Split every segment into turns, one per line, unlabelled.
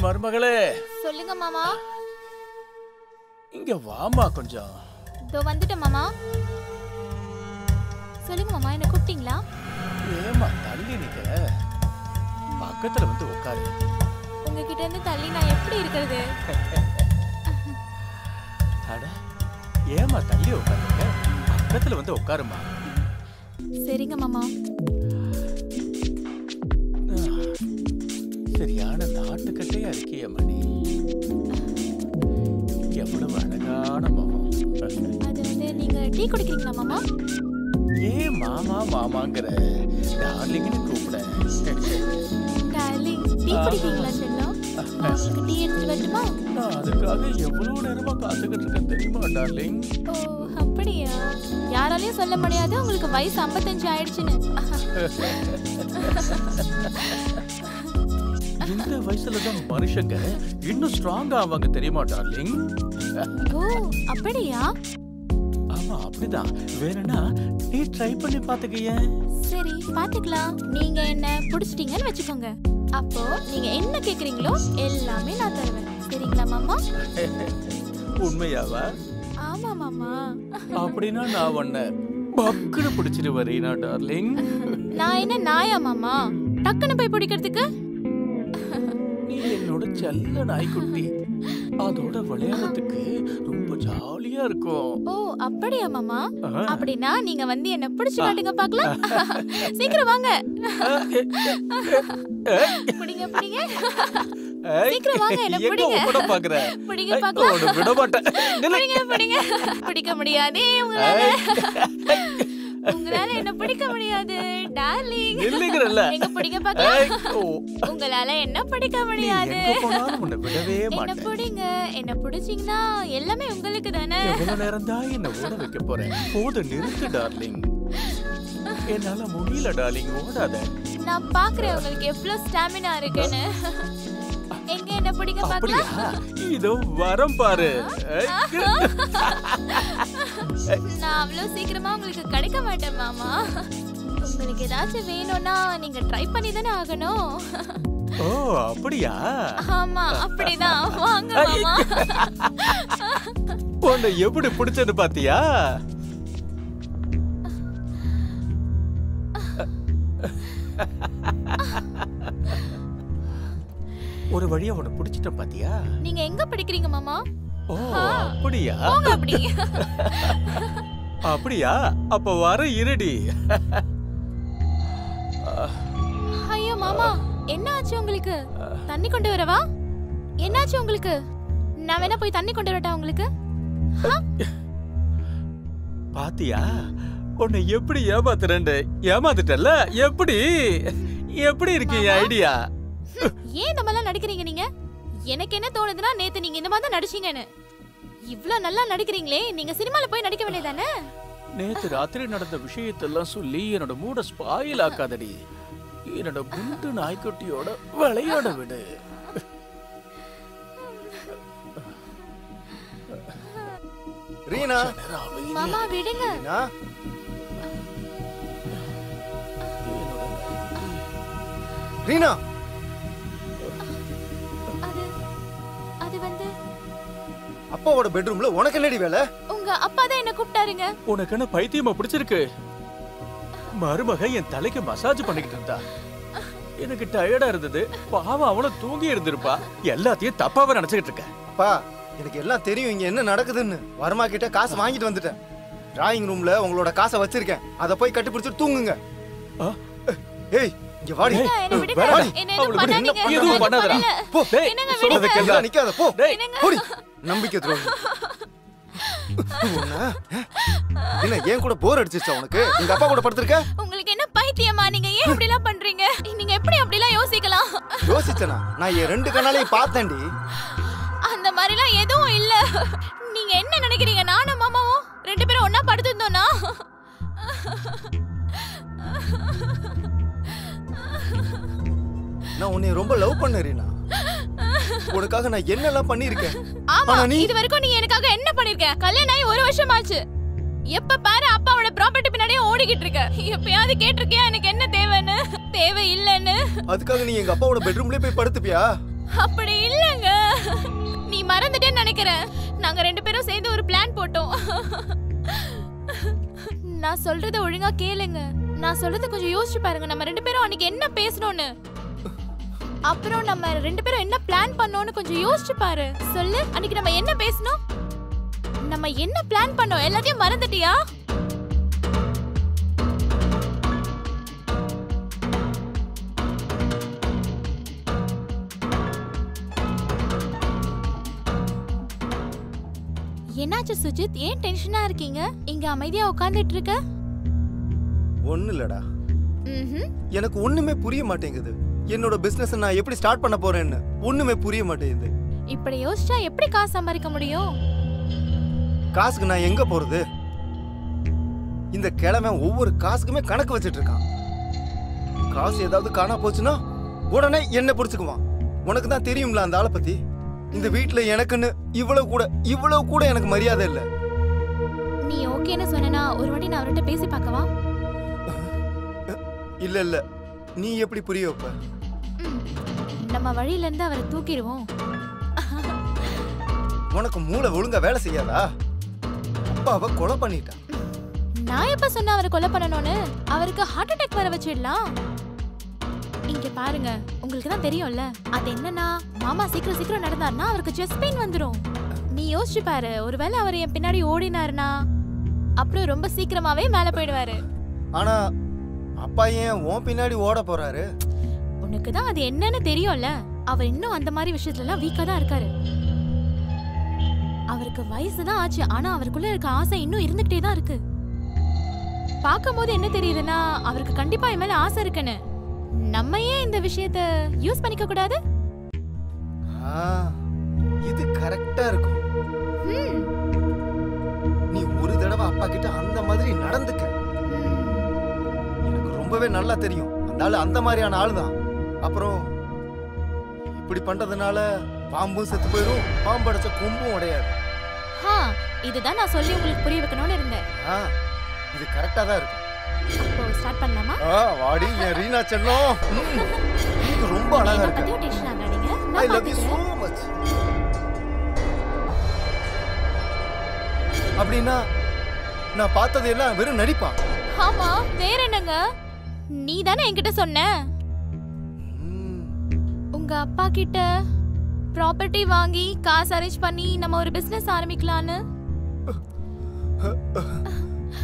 மருமகளே.
சொல்லுங்க மாமா.
இங்க வாமா கொஞ்சம்.
இதோ வந்துட்டேன் மாமா. சொல்லுங்க மாமா, என்ன கூப்பிட்டீங்களா?
ஏமா தள்ளி நிக்கிற? பக்கத்துல வந்து உட்காரு.
உங்ககிட்ட இருந்து தள்ளி நான் எப்படி இருக்கிறது?
அட ஏமா தள்ளி உட்காருங்க, பக்கத்துல வந்து உட்காருமா.
சரிங்க மாமா.
சரியான நாட்டுக்கட்டையா இருக்கிய மணி. எவ்வளவு அழகான முகம்.
அது வந்து நீங்க டீ குடிக்கிறீங்களா மாமா?
ஏன் மாமா மாமாங்கிற? டார்லிங்னு கூப்பிட.
டார்லிங், டீ குடிக்கிறீங்களா செல்லம்? உங்களுக்கு டீ எடுத்து வரட்டுமா?
நான் அதுக்காக எவ்வளவு நேரமா காத்துக்கிட்டு இருக்கேன் தெரியுமா டார்லிங்?
ஓ அப்படியா? யாராலையும் சொல்ல முடியாது உங்களுக்கு வயசு 55 ஆயிடுச்சுன்னு.
இந்த வயசுலதான் மனுஷங்க இன்னும் ஸ்ட்ராங்கா ஆவாங்க தெரியுமா டார்லிங்?
ஓ அப்படியா?
ஆமா அப்படிதான். வேணும்னா நீ ட்ரை பண்ணி பாத்துக்கிய.
சரி பாத்துக்கலாம். நீங்க என்ன புடிச்சிட்டீங்கன்னு வச்சுக்கோங்க. அப்போ நீங்க என்ன கேக்குறீங்களோ எல்லாமே நான் தருவேன். சரிங்களா மாமா?
உண்மையாவா?
ஆமா மாமா.
அப்படின்னா நான் உன்னை பக்குன்னு பிடிச்சிட்டு வரீனா டார்லிங்?
நான் என்ன நாயா மாமா டக்குன்னு போய் பிடிக்கிறதுக்கு?
நீ என்னோட செல்ல நாய்க்குட்டி. அதோட விளையாடுறதுக்கு ரொம்ப ஜாலியா இருக்கும்.
ஓ அப்படியா மாமா? அப்படின்னா நீங்க வந்து என்ன பிடிச்சு காட்டுங்க பார்க்கலாம். சீக்கிரம் வாங்க. பிடிங்க பிடிங்க. சீக்கிரம் வாங்க, என்ன பிடிங்க.
எங்க பாக்குற?
பிடிங்க பார்க்கலாம்.
விட மாட்டேன்.
பிடிங்க பிடிங்க. பிடிக்க முடியாதே உங்களால. உங்களால என்ன பிடிக்க முடியாது டார்லிங்.
இல்லங்கறல்ல.
எங்க பிடிங்க பார்க்கலாம். உங்களால என்ன பிடிக்க முடியாது.
எங்க போனாலும் உன்னை விடவே மாட்டேன்.
என்ன பிடிங்க. என்ன பிடிச்சீங்கன்னா எல்லாமே உங்களுக்கு தானே.
எவ்வளவு நேரம் தான் என்ன ஓட வைக்க போறேன்? போது நிறுத்து டார்லிங். என்னால முடியல டார்லிங், ஓடாத.
நான் பாக்குறேன் உங்களுக்கு எவ்வளவு ஸ்டாமினா இருக்குன்னு. எங்க என்ன பிடிங்க பார்க்கலாம்.
இதோ வரம் பாரு.
நான் அவ்வளவு சீக்கிரமா உங்களுக்கு கிடைக்க மாட்டேன் மாமா. உங்களுக்கு ஏதாச்சும் வேணும்னா நீங்க ட்ரை பண்ணி தானே ஆகணும்.
ஓ அப்படியா?
ஆமா அப்படிதான். வாங்க மாமா.
உன்னை எப்படி பிடிச்சது பாத்தியா? ஒரு வழியா உன்னை பிடிச்சிட்ட பாத்தியா?
நீங்க எங்க பிடிக்கிறீங்க மாமா?
ஓ அப்படியா?
போங்க அப்படி.
அப்படியா? அப்ப வர இருடி.
ஐயோ மாமா, என்ன ஆச்சு உங்களுக்கு? தண்ணி கொண்டு வரவா? என்னாச்சு உங்களுக்கு? நான் வேணா போய் தண்ணி கொண்டு வரட்டா உங்களுக்கு?
பாத்தியா உன்னை எப்படி ஏமாத்துறேன்னு? ஏமாத்துட்டல. எப்படி எப்படி இருக்கு என் ஐடியா?
ஏன் இந்த மாதிரிலாம் நடிக்கிறீங்க நீங்க? எனக்கு என்ன தோணுதுன்னா நேத்து நீங்க இந்த மாதிரி தான் நடிச்சீங்கன்னு. இவ்ளோ நல்லா நடிக்கிறீங்களே, நீங்க சினிமால போய் நடிக்க வேண்டியதானே?
நேத்து ராத்திரி நடந்த விஷயத்தெல்லாம் சொல்லி என்னோட மூட ஸ்பாயில் ஆக்காதடி. என்னோட குண்டு நாய்க்குட்டியோட விளையாட விடு.
ரீனா,
மாமா விடுங்க.
ரீனா, ரீனா,
அது வந்து
அப்பாவோட பெட்ரூம்ல உனக்கு என்னடி வேலை?
உங்க அப்பா தான் என்ன கூப்பிட்டாருங்க.
உனக்கு என்ன பைத்தியமா பிடிச்சிருக்கு? மருமக என் தலைக்கு மசாஜ் பண்ணிக்கிட்டு இருந்தா. எனக்கு டயர்டா இருந்தது. பாவம் அவளும் தூங்கி இருந்திருப்பா. எல்லாத்தையும் தப்பாவே நினைச்சுக்கிட்டு இருக்க.
அப்பா, எனக்கு எல்லாம் தெரியும் இங்க என்ன நடக்குதுன்னு. வர்மா கிட்ட காசு வாங்கிட்டு வந்துட்டேன். டிராயிங் ரூம்ல உங்களோட காசை வச்சிருக்கேன். அத போய் கட்டி பிடிச்சிட்டு தூங்குங்க. ஏய், இங்க வாடி. வாடி.
எதுவும் பண்ணாதடா.
போ.
என்னங்க
சொல்றத
விடுங்க.
கேளு, நிக்காத போ.
டேய்,
போடி. நம்பிக்கை துரோகி. என்ன ஏன் கூட போர் அடிச்சிச்சா உனக்கு? உங்க அப்பா கூட படுத்துருக்க?
உங்களுக்கு என்ன பைத்தியமா? நீங்க ஏன் இப்படி எல்லாம் பண்றீங்க? நீங்க எப்படி அப்படி எல்லாம் யோசிக்கலாம்?
யோசிச்சனா? நான் என் ரெண்டு கண்ணாலையும் பார்த்தேன்டி.
அந்த மாதிரி எல்லாம் எதுவும் இல்ல. நீங்க என்ன நினைக்கிறீங்க? நானும் மாமாவும் ரெண்டு பேரும் ஒண்ணா படுத்துட்டோம்னா?
நான் உன்னை ரொம்ப லவ் பண்ணறேனா? உனக்காக நான் என்னெல்லாம் பண்ணிருக்கேன்.
ஆமா, இது வரைக்கும் நீ எனக்காக என்ன பண்ணிருக்க? கல்யாணம் ஆகி 1 வருஷம் ஆச்சு. எப்ப பாரு அப்பாவோட ப்ராப்பர்ட்டி பின்னாடியே ஓடிக்கிட்டு இருக்க. எப்பயாவது கேட்டிருக்கியா எனக்கு என்ன தேவைன்னு? தேவை இல்லன்னு?
அதுக்காக நீ எங்க அப்பாவோட பெட்ரூம்லயே போய் படுத்துப்பியா?
அப்படி இல்லங்க. நீ மறந்துட்டேன்னு நினைக்கிறேன். நாங்க 2 பேரும் சேர்ந்து ஒரு பிளான் போட்டோம். நான் சொல்றத ஒழுங்கா கேளுங்க. நான் சொல்றத கொஞ்சம் யோசிச்சு பாருங்க. நம்ம 2 பேரும் அன்னைக்கு என்ன பேசணும்னு, அப்புறம் நம்ம 2 பேரும் என்ன பிளான் பண்ணோம்னு கொஞ்சம் யோசிச்சு பாரு. சொல்லு, அன்னைக்கு நம்ம என்ன பேசணும், நம்ம என்ன பிளான் பண்ணோம், எல்லாத்தையும் மறந்துட்டியா? என்னாச்சு சுஜித்? ஏன் டென்ஷனா இருக்கீங்க? இங்க அமைதியா உட்கார்ந்துட்டு இருக்க.
ஒண்ணு இல்லடா, எனக்கு ஒண்ணுமே புரிய மாட்டேங்குது. என்னோட பிசினஸ் நான் எப்படி ஸ்டார்ட் பண்ண போறேன்னு ஒண்ணுமே புரிய மாட்டேங்குது.
இப்படி யோசிச்சா எப்படி காசு சம்பாதிக்க முடியும்?
காசுக்கு நான் எங்க போறது? இந்த கிழமை ஒவ்வொரு காசுக்குமே கணக்கு வச்சிட்டு இருக்கான். காசு ஏதாவது காணா போச்சுன்னா உடனே என்ன பிடிச்சுக்குவான். உனக்கு தான் தெரியும்ல அந்த ஆளை பத்தி. இந்த வீட்டுல எனக்குன்னு இவ்வளவு கூட எனக்கு மரியாதை இல்ல.
நீ ஓகேன்னு சொன்னா ஒரு வாட்டி நான் அவர்கிட்ட பேசி பார்க்கவா?
இல்ல, நீ எப்படி புரிய வைப்ப?
நம்ம வழியில இருந்து அவரை தூக்கிடுவோம்.
உனக்கு மூளை ஒழுங்கா வேலை செய்யாதா? அப்பாவை கொலை பண்ணிட்டான்.
நான் எப்ப சொன்ன அவரை கொலை பண்ணணும்னு? அவருக்கு ஹார்ட் அட்டாக் வர வச்சிடலாம். இங்க பாருங்க, உங்களுக்கு தான் தெரியும்ல. அது என்னன்னா, மாமா சீக்கிரம் நடந்தாருன்னா அவருக்கு செஸ்ட் பெயின் வந்துரும். நீ யோசிச்சு பாரு, ஒருவேளை அவர் என் பின்னாடி ஓடினாருன்னா அப்புறம் ரொம்ப சீக்கிரமாவே மேல போயிடுவாரு.
ஆனா அப்பா ஏன் உன் பின்னாடி ஓட போறாரு?
உனக்கு தான் அது என்னன்னு தெரியும்ல. அவர் இன்னும் அந்த மாதிரி விஷயத்துல எல்லாம் வீக்கா தான் இருக்காரு. அவருக்கு வயசு தான் ஆச்சு, ஆனா அவருக்குள்ள இருக்க ஆசை இன்னும் இருந்துகிட்டே தான் இருக்கு. பாக்கும்போது என்ன தெரியுதுன்னா, அவருக்கு கண்டிப்பா என் மேல ஆசை இருக்குன்னு. நம்ம ஏன் இந்த விஷயத்த யூஸ் பண்ணிக்க கூடாது?
இது கரெக்டா இருக்கும். நீ ஒரு தடவை அப்பா கிட்ட அந்த மாதிரி நடந்துக்க. எனக்கு ரொம்பவே நல்லா தெரியும் அந்த ஆளு அந்த மாதிரியான ஆளுதான். அப்புறம் இப்படி பண்றதுனால பாம்பும் செத்து போயிடும், பாம்பு அடைச்ச கொம்பும் உடையாது.
இதுதான் நான் சொல்லி உங்களுக்கு புரிய வைக்கணும்னு இருந்தேன்.
இது கரெக்டா தான் இருக்கும்.
இப்போ ஸ்டார்ட் பண்ணலாமா?
வாடி என் ரீனா செல்லம். நீங்க ரொம்ப அழகா இருக்க.
பத்தியோ டென்ஷன் ஆகாதீங்க.
I love you so much. அப்படினா நான் பார்த்தது எல்லாம் வெறும் நடிப்பா?
ஆமா, வேற என்னங்க? நீ தானே என்கிட்ட சொன்ன உங்க அப்பா கிட்ட ப்ராப்பர்ட்டி வாங்கி காசு அரேஞ்ச் பண்ணி நம்ம ஒரு பிசினஸ் ஆரம்பிக்கலாம்னு.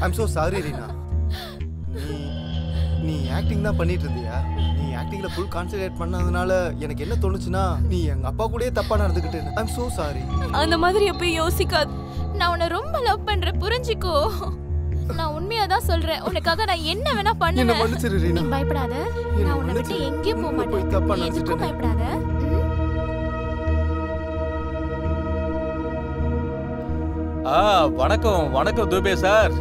I'm so sorry Reena. நீ ஆக்டிங் தான் பண்ணிட்டு இருந்தியா? நீ ஆக்டிங்ல ஃபுல் கான்சென்ட்ரேட் பண்ணதுனால எனக்கு என்ன தோணுச்சுன்னா, நீ எங்க அப்பா கூடயே தப்பா நடந்துக்கிட்டு. I'm so sorry.
அந்த மாதிரி எப்ப யோசிக்காத. நான் உன்னை ரொம்ப லவ் பண்றேன், புரிஞ்சிக்கோ. நான் உண்மையா தான் சொல்றேன். உனக்காக நான் என்ன வேணா பண்ணுவேன்.
என்ன மன்னிச்சிரு ரீனா.
நீ பயப்படாத. நான் உன்னை விட்டு எங்கேயும் போக மாட்டேன்.
தப்பா
நீ எதுக்கும் பயப்படாத.
வணக்கம் துபே சார்.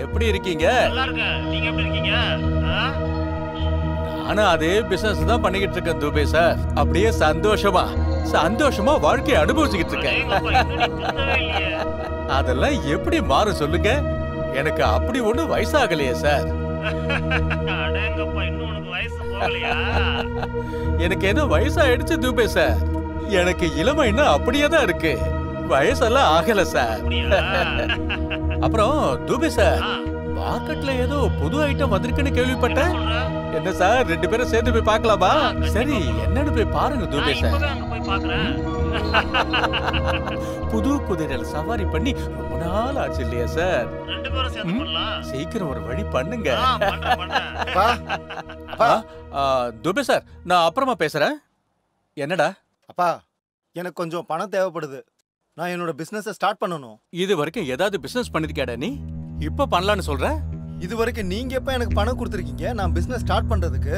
எப்படி இருக்கீங்க?
நல்லா இருக்கேன். நீங்க எப்படி இருக்கீங்க?
நானும் அதே பிசினஸ் தான் பண்ணிக்கிட்டு இருக்கேன் துபே சார். அப்படியே சந்தோஷமா வாழ்க்கையை அனுபவிச்சுக்கிட்டு இருக்கேன். அதெல்லாம் எப்படி மாறும் சொல்லுங்க? எனக்கு அப்படி ஒண்ணு வயசாகலையே சார்.
அடேங்கப்பா, இன்னும் உனக்கு வயசு போகலையா?
எனக்கு என்ன வயசாயிடுச்சு துபே சார். எனக்கு இளமை இன்னும் அப்படியே தான் இருக்கு, வயசெல்லாம் ஆகல சார். அப்புறம் துபே சார், மார்க்கெட்ல ஏதோ புது ஐட்டம் வந்திருக்குன்னு கேள்விப்பட்டேன். என்ன சார், 2 பேரும் சேர்ந்து போய் பார்க்கலாமா? சரி, என்னன்னு போய் பாருங்க துபே சார். புது குதிரையில சவாரி பண்ணி ரொம்ப நாள் ஆச்சு இல்லையா சார்?
2 பேரும் சேர்ந்து பண்ணலாம்.
சீக்கிரம் ஒரு வழி பண்ணுங்க.
அப்பா,
துபே சார், நான் அப்புறமா பேசுறேன். என்னடா?
அப்பா, எனக்கு கொஞ்சம் பணம் தேவைப்படுது. நான் என்னோட பிசினஸ் ஸ்டார்ட் பண்ணனும்.
இது வரைக்கும் ஏதாவது பிசினஸ் பண்ணிருக்கியாடா நீ? இப்ப பண்ணலாம்னு சொல்ற?
இது வரைக்கும் நீங்க எப்ப எனக்கு பணம் கொடுத்திருக்கீங்க நான் பிசினஸ் ஸ்டார்ட் பண்றதுக்கு?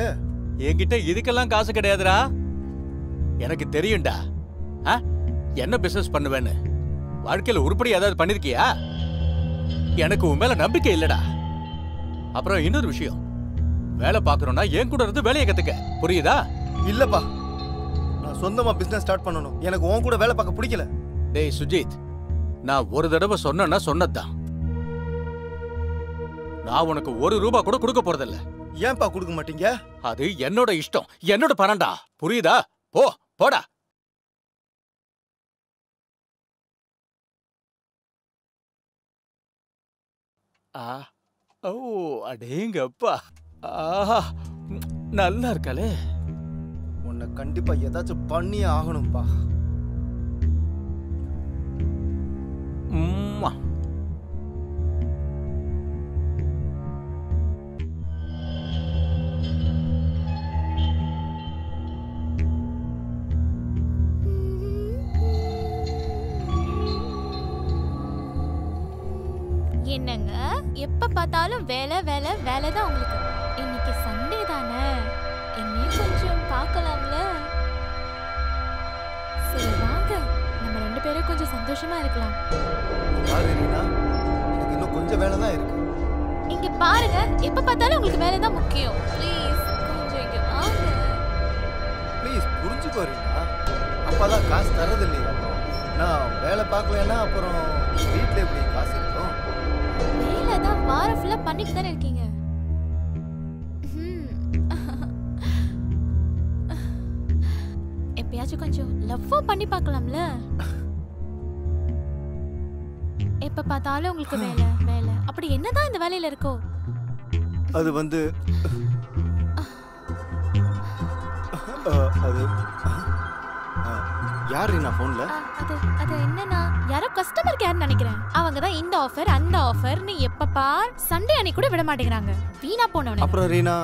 என்கிட்ட இதுக்கெல்லாம் காசு கிடையாதுடா. எனக்கு தெரியும்டா என்ன பிசினஸ் பண்ணுவேன்னு. வாழ்க்கையில உருப்படி ஏதாவது பண்ணிருக்கியா? எனக்கு உன் மேல நம்பிக்கை இல்லடா. அப்புறம் இன்னொரு விஷயம், வேலை பாக்குறோம்னா என் கூட இருந்து வேலையை கத்துக்க, புரியுதா?
இல்லப்பா, நான் சொந்தமா பிசினஸ் ஸ்டார்ட் பண்ணனும். எனக்கு உன் கூட வேலை பார்க்க பிடிக்கல.
டேய் சுஜித், நான் ஒரு தடவை சொன்னேன்னா சொன்னதுதான். நான் உனக்கு 1 ரூபா கூட கொடுக்க போறதில்ல.
ஏன்பா கொடுக்க மாட்டீங்க?
அது என்னோட இஷ்டம், என்னோட பணம்டா, புரியுதா? போ போடா. ஓ அடேங்கப்பா. ஆஹா நல்லா இருக்காளே.
உன்னை கண்டிப்பா ஏதாச்சும் பண்ணியே ஆகணும்பா.
என்னங்க எப்ப பார்த்தாலும் வேலை வேலை வேலை தான் உங்களுக்கு. இன்னைக்கு சண்டே தானே, என்னையும் கொஞ்சம் பார்க்கலாம்ல. சரி வாங்க, நம்ம 2 பேரும் கொஞ்சம் சந்தோஷமா இருக்கலாம்.
பாரு ரீனா, எனக்கு இன்னும் கொஞ்சம் வேலை தான் இருக்கு.
இங்க பாருங்க, எப்ப பார்த்தாலும் உங்களுக்கு வேலை தான் முக்கியம். ப்ளீஸ் கொஞ்சம் இங்க வாங்க.
ப்ளீஸ் புரிஞ்சுக்கோ ரீனா. அப்பாதான் காசு தரது இல்லையா? நான் வேலை பார்க்கலன்னா அப்புறம் வீட்டில் எப்படி காசு இருக்கும்?
வேலை தான் வாரம் ஃபுல்லா பண்ணிட்டு தானே இருக்கீங்க. எப்பயாச்சும் கொஞ்சம் லவ்வா பண்ணி பார்க்கலாம்ல. எப்ப பார்த்தாலும் உங்களுக்கு வேலை வேலை, அப்படி என்னதான் இந்த வேலையில இருக்கோ?
அது வந்து அது யார் ரீனா போன்ல?
அது என்னன்னா யாரோ கஸ்டமர் கேர் நினைக்கிறேன். அவங்க தான் இந்த ஆஃபர் அந்த ஆஃபர்னு எப்ப பார் சண்டே அன்னைக்கு கூட விட மாட்டேங்கிறாங்க. வீணா போனவனே.
அப்புறம் ரீனா,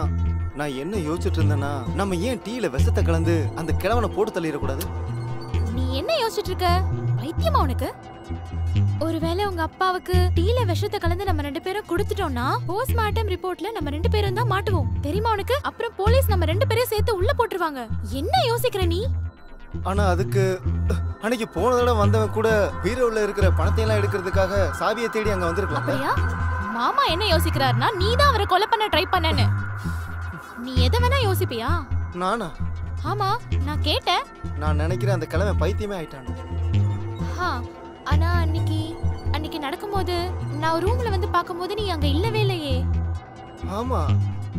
நான் என்ன யோசிச்சுட்டு இருந்தேன்னா, நம்ம ஏன் டீல விஷத்தை கலந்து அந்த கிழவனை போட்டு தள்ளிடக்கூடாது?
நீ என்ன யோசிச்சுட்டு இருக்க? பைத்தியமா உனக்கு? ஒருவேளை உங்க அப்பாவுக்கு டீல விஷத்தை கலந்து நம்ம 2 பேரும் கொடுத்துட்டோம்னா போஸ்ட்மார்ட்டம் ரிப்போர்ட்ல நம்ம 2 பேரும் தான் மாட்டுவோம். தெரியுமா உனக்கு? அப்புறம் போலீஸ் நம்ம 2 பேரையும் சேர்த்து உள்ள போட்டுருவாங்க. என்ன யோசிக்கிற நீ?
ஆனா அதுக்கு அன்னைக்கு போன தடவை வந்தவன் கூட பீரோல இருக்கிற பணத்தையெல்லாம் எடுக்கிறதுக்காக சாவியை தேடி அங்க வந்திருக்கலாம்.
அப்படியா? மாமா என்ன யோசிக்கிறாருன்னா நீ தான் அவரை கொலை பண்ண ட்ரை பண்ணேன்னு. நீ எதை வேணா யோசிப்பியா?
நானா?
ஆமா, நான் கேட்டேன்.
நான் நினைக்கிறேன் அந்த கிழமை பைத்தியமே ஆயிட்டான்.
ஆனா அன்னைக்கு நடக்கும்போது நான் ரூம்ல வந்து பாக்கும்போது நீ அங்க இல்லவே இல்லையே.
ஆமா,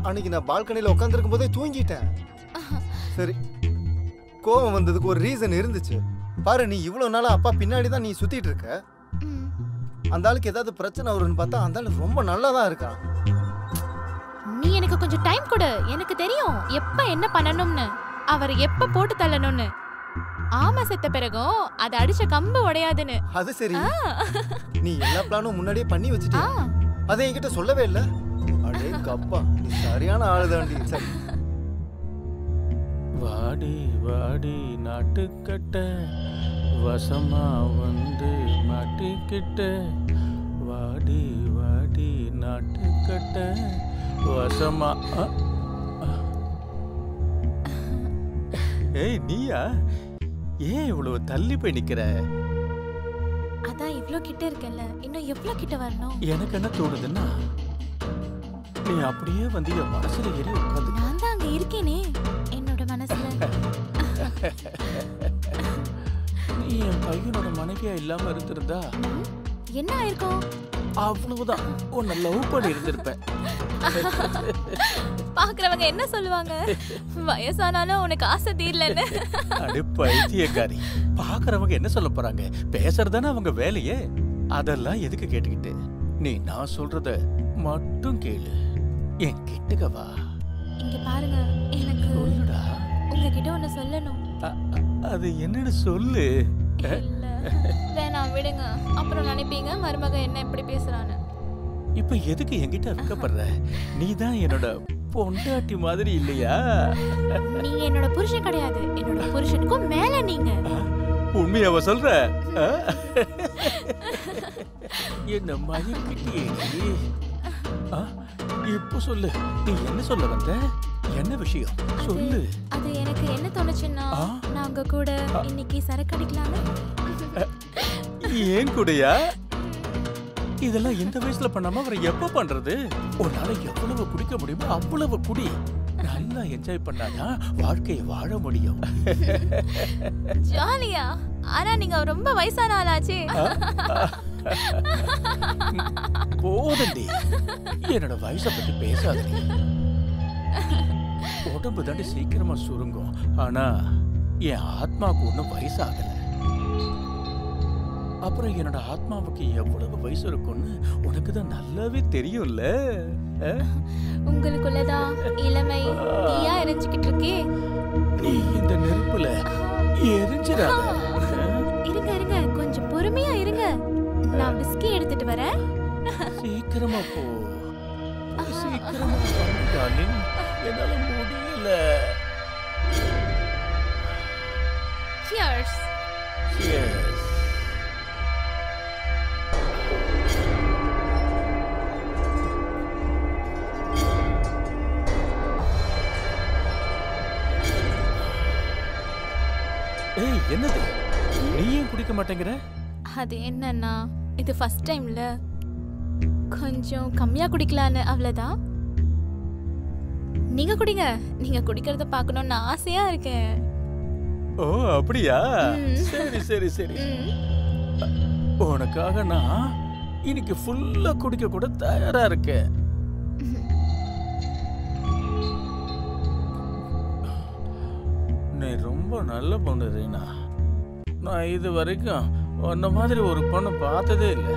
அன்னைக்கு நான் பால்கனில உட்கார்ந்திருக்கும் போதே தூங்கிட்டேன். சரி, கோவம் வந்ததுக்கு ஒரு ரீசன் இருந்துச்சு. பாரு, நீ இவ்வளவு நாளா அப்பா பின்னாடி தான் நீ சுத்திட்டு இருக்க. அந்த ஆளுக்கு ஏதாவது பிரச்சனை வரும்னு பார்த்தா அந்த ஆளு ரொம்ப நல்லா தான் இருக்கான்.
நீ எனக்கு கொஞ்சம் டைம் கொடு. எனக்கு தெரியும் எப்ப என்ன பண்ணணும்னு, அவர் எப்ப போட்டு தள்ளணும்னு. ஆமா, செத்த பிறகும் அது அடிச்ச கம்பு உடையாதுன்னு.
அது சரி, நீ எல்லா பிளானும் முன்னாடியே பண்ணி வச்சிட்டியா? அதை என்கிட்ட சொல்லவே இல்ல. அடே கப்பா, நீ சரியான ஆளுதாண்டி. சரி,
வாடி வாடி நாட்டுக்கட்ட வசமா வந்து மாட்டிக்கிட்ட. வாடி வாடி நாட்டுக்கட்ட வசமா. ஏய் நீயா? ஏன் இவ்வளவு தள்ளி போய் நிக்கிற?
அதான் இவ்ளோ கிட்ட இருக்கல, இன்னும் எவ்வளவு கிட்ட வரணும்?
எனக்கு என்ன தோணுதுன்னா, நீ அப்படியே வந்து என் மனசுல ஏறி உட்காந்து.
நான் தான் அங்க இருக்கேனே என்னோட மனசுல.
நீ என் பையனோட மனைவியா இல்லாம இருந்திருந்தா
என்ன ஆயிருக்கும்?
அவ்வளவுதான், உன்னை லவ் பண்ணி இருந்திருப்பேன்.
பாக்குறவங்க என்ன சொல்லுவாங்க? வயசானாலும் உனக்கு ஆசை தீரலன்னு.
அட பைத்தியக்காரி, பாக்குறவங்க என்ன சொல்ல போறாங்க? பேசுறதானே அவங்க வேலையே. அதெல்லாம் எதுக்கு கேட்டுக்கிட்டு? நீ நான் சொல்றத மட்டும் கேளு. என் கிட்டக்க வா.
இங்க பாருங்க, எனக்கு
சொல்லுடா.
உங்ககிட்ட ஒண்ணு சொல்லணும்.
அது என்னன்னு சொல்லு.
இல்ல வேணாம், விடுங்க. அப்புறம் நினைப்பீங்க மருமக என்ன இப்படி பேசுறான்னு.
இப்ப எதுக்கு என்கிட்ட வைக்கப்படுற? நீ தான் என்னோட பொண்டாட்டி மாதிரி இல்லையா?
நீங்க என்னோட புருஷன் கிடையாது, என்னோட புருஷனுக்கும் மேல நீங்க.
உண்மையாவ சொல்ற? என்ன மயக்கிட்டியே நீ. இப்போ சொல்லு, நீ என்ன சொல்ல வந்த? என்ன விஷயம் சொல்லு.
அது எனக்கு என்ன தோணுச்சுன்னா, நான் உங்க கூட இன்னைக்கு சரக்கு அடிக்கலாம்னு.
ஏன் கூடயா? இதெல்லாம் இந்த வயசுல பண்ணாம அவரை எப்ப பண்றது? உன்னால எவ்வளவு குடிக்க முடியுமோ அவ்வளவு குடி. நல்லா என்ஜாய் பண்ணாதான் வாழ்க்கையை வாழ முடியும்.
ஜாலியா? ஆனா நீங்க ரொம்ப வயசான ஆளாச்சே.
போதண்டி, என்னோட வயசை பத்தி பேசாதே. உடம்பு தாண்டி சீக்கிரமா சுருங்கும், ஆனா என் ஆத்மாவுக்கு ஒன்றும் வயசாகல. அப்புறம் என்னோட ஆத்மாவுக்கு எவ்வளவு வயசு இருக்கும்னு உனக்கு தான் நல்லாவே தெரியும்ல.
உங்களுக்குள்ளதான் இளமை தீயா எரிஞ்சுக்கிட்டு இருக்கே.
நீ இந்த நெருப்புல எரிஞ்சிடாத.
இருங்க இருங்க, கொஞ்சம் பொறுமையா இருங்க. நான் விஸ்கி எடுத்துட்டு வரேன்.
சீக்கிரமா போ, சீக்கிரமா டார்லிங். என்னால முடியல.
Cheers.
Cheers. ஏய், என்னது? நீ ஏன் குடிக்க மாட்டேங்கிற?
அது என்னன்னா, இது ஃபர்ஸ்ட் டைம்ல கொஞ்சம் கம்மியா குடிக்கலான்னு, அவ்வளவுதான். நீங்க குடிங்க. நீங்க குடிக்கிறத பார்க்கணும்னு ஆசையா இருக்கேன்.
ஓ, அப்படியா? சரி சரி சரி. உனக்காக நான் இன்னைக்கு ஃபுல்லா குடிக்க கூட தயாரா இருக்கேன். நீ ரொம்ப நல்ல பொண்ணு ரீனா. நான் இது வரைக்கும் உன்ன மாதிரி ஒரு பொண்ணு பார்த்ததே இல்லை.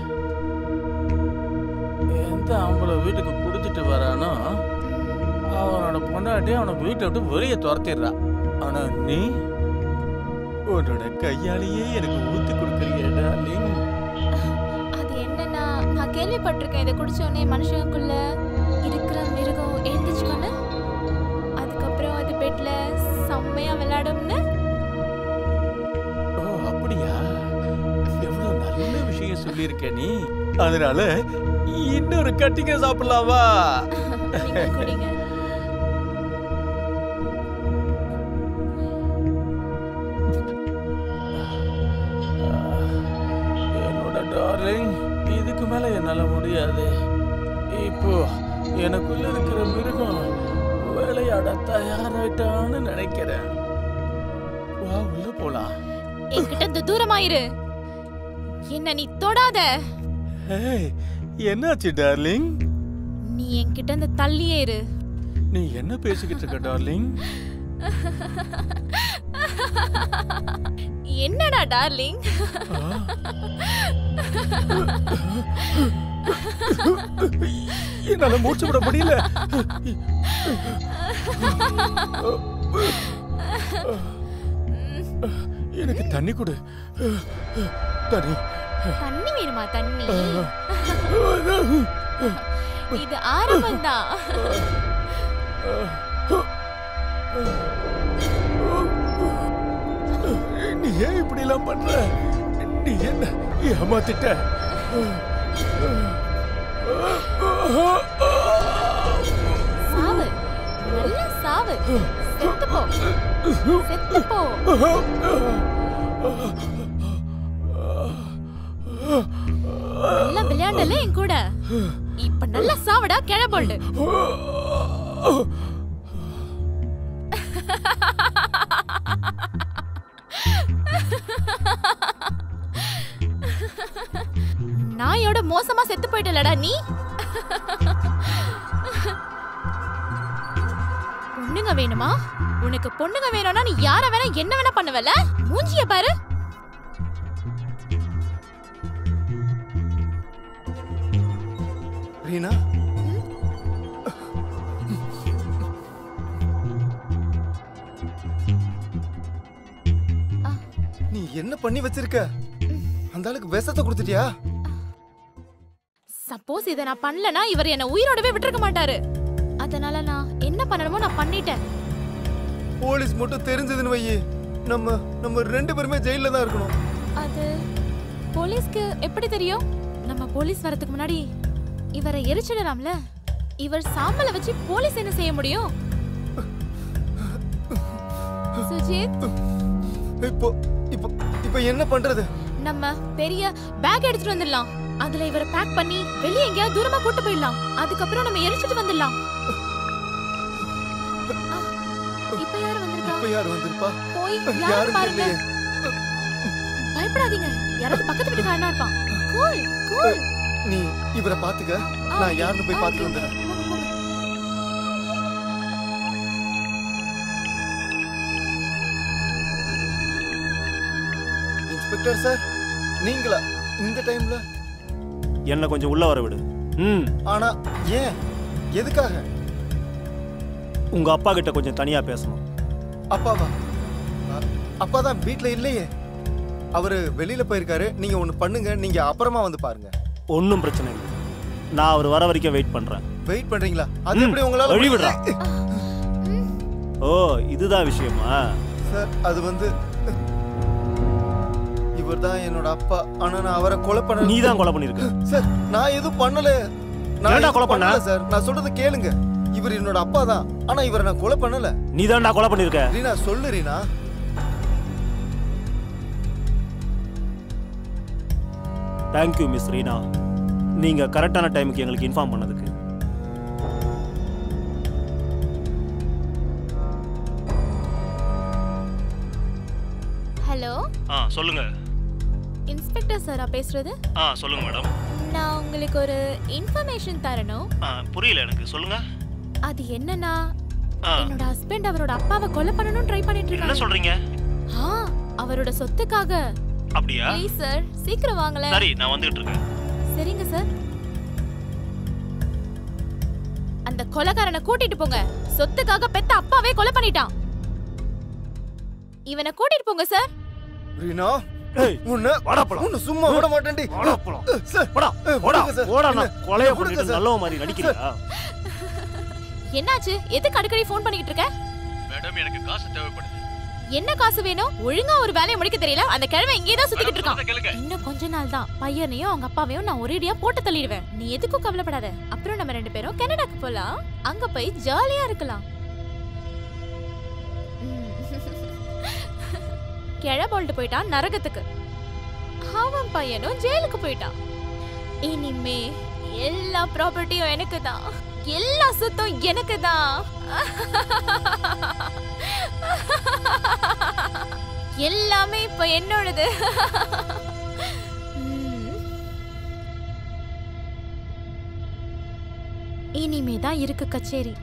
எந்த ஆம்பளை வீட்டுக்கு குடிச்சிட்டு வரானோ அவனோட பொண்டாட்டி அவனை வீட்டை விட்டு வெளியே துரத்திடுறா. ஆனா நீ உன்னோட கையாலேயே எனக்கு ஊத்தி கொடுக்கறியே டார்லிங்.
அது என்னன்னா, நான் கேள்விப்பட்டிருக்கேன் இதை குடிச்ச உடனே மனுஷனுக்குள்ள இருக்கிற மிருகம் எழுந்துச்சுக்கோன்னு, அதுக்கப்புறம் அது பெட்ல செம்மையா விளையாடும்னு.
ஓ, அப்படியா? எவ்வளவு நல்ல விஷயம் சொல்லியிருக்க நீ. அதனால இன்னொரு கட்டிங்க சாப்பிடலாமா?
நீங்க குடிங்க.
என்னோட டார்லிங், இதுக்கு மேல என்னால முடியாது. இப்போ எனக்குள்ள இருக்கிற மிருகம் விளையாட தயாராயிட்டான்னு நினைக்கிறேன். வா, உள்ள போலாம்.
என்கிட்ட தூரமாயிரு. என்ன நீ தொடாத.
ஏய், என்னாச்சு டார்லிங்?
நீ என்கிட்ட இருந்து தள்ளியே இரு.
நீ என்ன பேசிக்கிட்டு இருக்க டார்லிங்?
என்னடா டார்லிங்?
என்னால மூச்சு விட முடியல. எனக்கு தண்ணி கொடு. தண்ணி.
தண்ணி வேணுமா? தண்ணி இது ஆரம்பம்தான்.
நீ ஏன் இப்படி எல்லாம் பண்ற? நீ என்ன ஏமாத்திட்ட?
சாவு, நல்லா சாவு. செத்து போ, செத்து போ. நல்லா விளையாண்டல என் கூட. இப்ப நல்லா சாவடா கிழபோல்டு. நாயோட மோசமா செத்து போயிட்டலடா நீ. பொண்ணுங்க வேணுமா? உனக்கு பொண்ணுங்க வேணும்னா நீ யார வேணா என்ன வேணா பண்ணுவல. மூஞ்சிய பாரு.
ரீனா, நீ என்ன பண்ணி வச்சிருக்க? அந்த ஆளுக்கு விஷத்தை கொடுத்துட்டியா?
சப்போஸ் இத நான் பண்ணலனா இவர் என்ன உயிரோடவே விட்டுருக்க மாட்டாரு. அதனால நான் என்ன பண்ணணுமோ நான் பண்ணிட்டேன்.
போலீஸ் மட்டும் தெரிஞ்சதுன்னு வையே, நம்ம ரெண்டு பேருமே ஜெயில தான் இருக்கணும்.
அது போலீஸ்க்கு எப்படி தெரியும்? நம்ம போலீஸ் வரதுக்கு முன்னாடி இவரை எரிச்சிடலாம்ல. இவர் சாம்பலை வச்சு போலீஸ் என்ன செய்ய முடியும்? சுஜித்,
இப்போ இப்போ இப்போ என்ன பண்றது?
நம்ம பெரிய பேக் எடுத்துட்டு வந்துடலாம். அதுல இவரை பேக் பண்ணி வெளியே எங்கேயாவது தூரமா கூட்டு போயிடலாம். அதுக்கப்புறம் நம்ம எரிச்சிட்டு வந்துடலாம். இப்ப யாரு வந்திருக்கா?
இப்ப யாரு வந்திருப்பா?
போய் யாரு பாருங்க. பயப்படாதீங்க, யாராவது பக்கத்து வீட்டுக்காரனா இருப்பான். Cool cool.
நீ இவரை பாத்துக்க, நான் யாருன்னு போய் பாத்துட்டு வந்துடுறேன். இன்ஸ்பெக்டர் சார், நீங்களா இந்த டைம்ல?
என்ன கொஞ்சம் உள்ள வர விடு.
ஆனா ஏன், எதுக்காக?
உங்க அப்பா கிட்ட கொஞ்சம் தனியா பேசணும்.
அப்பாவா? அப்பா தான் வீட்ல இல்லையே, அவரு வெளியில போயிருக்காரு. நீங்க ஒண்ணு பண்ணுங்க, நீங்க அப்புறமா வந்து பாருங்க.
ஒன்றும் பிரச்சனை இல்லை, நான் அவர் வர வரைக்கும் வெயிட் பண்றேன்.
வெயிட் பண்றீங்களா? அது எப்படி உங்களால?
வழி விடுறா. ஓ, இதுதான் விஷயமா?
சார், அது வந்து இவர் தான் என்னோட அப்பா. ஆனா நான் அவரை கொலை பண்ணல.
நீ தான் கொலை பண்ணிருக்க.
சார், நான் எதுவும் பண்ணல.
நான் கொலை பண்ணல
சார். நான் சொல்றது கேளுங்க. இவர் என்னோட அப்பா தான், ஆனா இவரை நான் கொலை பண்ணல.
நீ தான்டா கொலை பண்ணிருக்க.
ரீனா, சொல்லு ரீனா.
தேங்க்யூ மிஸ் ரீனா, நீங்க கரெக்டான டைமுக்கு எங்களுக்கு இன்ஃபார்ம் பண்ணதுக்கு.
ஹலோ.
சொல்லுங்க.
இன்ஸ்பெக்டர் சாரா பேசுறது?
சொல்லுங்க மேடம்.
நான் உங்களுக்கு ஒரு இன்ஃபர்மேஷன் தரணும்.
புரியல எனக்கு, சொல்லுங்க.
அது என்னன்னா, என்னோட ஹஸ்பண்ட் அவரோட அப்பாவை கொலை பண்ணனும் ட்ரை பண்ணிட்டு இருக்காங்க.
என்ன சொல்றீங்க?
அவரோட சொத்துக்காக.
அப்படியா?
ப்ளீஸ் சார், சீக்கிரம் வாங்களேன்.
சரி, நான் வந்துட்டு இருக்கேன்.
சரிங்க சார். அந்த கொலைகாரனை கூட்டிட்டு போங்க. சொத்துக்காக பெத்த அப்பாவே கொலை பண்ணிட்டான். இவனை கூட்டிட்டு போங்க சார்.
ரீனா,
உன்னை வாடா போலாம்.
உன்னை சும்மா விட மாட்டேன்டி.
வாடா போலாம்.
சார்,
போடா போடா போடா. நான் கொலைய பண்ணிட்டு
கொடுங்க சார்.
நல்லவ மாதிரி நடிக்கிறியா?
என்னாச்சு? எதுக்கு அடிக்கடி ஃபோன் பண்ணிட்டு இருக்க?
மேடம், எனக்கு காசு தேவைப்படுது.
என்ன காசு வேணும்? ஒழுங்கா ஒரு வேலையை முடிக்க தெரியல. அந்த கிழமை இங்கே தான் சுத்திக்கிட்டு இருக்கான். இன்னும் கொஞ்ச நாள் தான் பையனையும் அவங்க அப்பாவையும் நான் ஒரேடியா போட்டு தள்ளிடுவேன். நீ எதுக்கும் கவலைப்படாத. அப்புறம் நம்ம 2 பேரும் கனடாக்கு போலாம். அங்க போய் ஜாலியா இருக்கலாம். கிழ போல்ட்டு போயிட்டான் நரகத்துக்கு. அவன் பையனும் ஜெயிலுக்கு போயிட்டான். இனிமே எல்லா ப்ராப்பர்ட்டியும் எனக்கு தான், எல்லா சொத்தும் எனக்கு தான். எல்லாமே இப்ப என்னோடது. இனிமே தான் இருக்கு கச்சேரி.